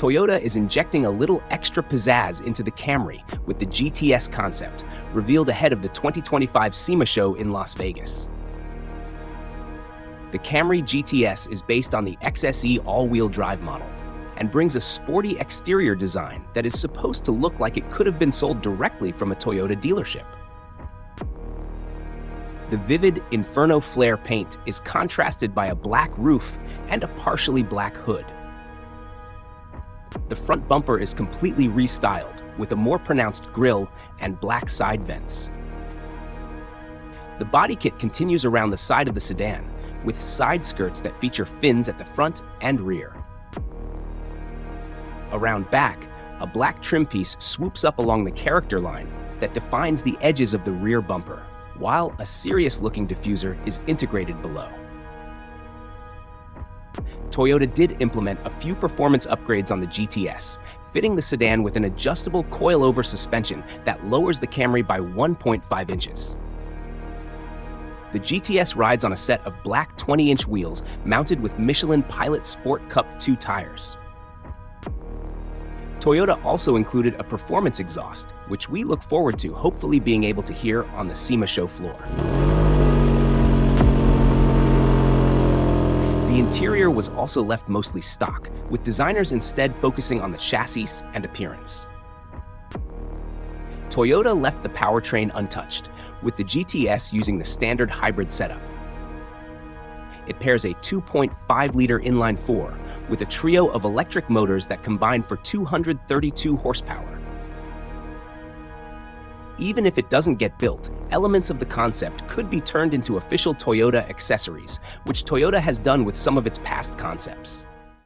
Toyota is injecting a little extra pizzazz into the Camry with the GTS concept, revealed ahead of the 2025 SEMA show in Las Vegas. The Camry GTS is based on the XSE all-wheel drive model and brings a sporty exterior design that is supposed to look like it could have been sold directly from a Toyota dealership. The vivid Inferno Flare paint is contrasted by a black roof and a partially black hood. The front bumper is completely restyled with a more pronounced grille and black side vents. The body kit continues around the side of the sedan with side skirts that feature fins at the front and rear. Around back, a black trim piece swoops up along the character line that defines the edges of the rear bumper, while a serious-looking diffuser is integrated below. Toyota did implement a few performance upgrades on the GTS, fitting the sedan with an adjustable coil-over suspension that lowers the Camry by 1.5 inches. The GTS rides on a set of black 20-inch wheels mounted with Michelin Pilot Sport Cup 2 tires. Toyota also included a performance exhaust, which we look forward to hopefully being able to hear on the SEMA show floor. The interior was also left mostly stock, with designers instead focusing on the chassis and appearance. Toyota left the powertrain untouched, with the GTS using the standard hybrid setup. It pairs a 2.5-liter inline-4 with a trio of electric motors that combine for 232 horsepower. Even if it doesn't get built, elements of the concept could be turned into official Toyota accessories, which Toyota has done with some of its past concepts.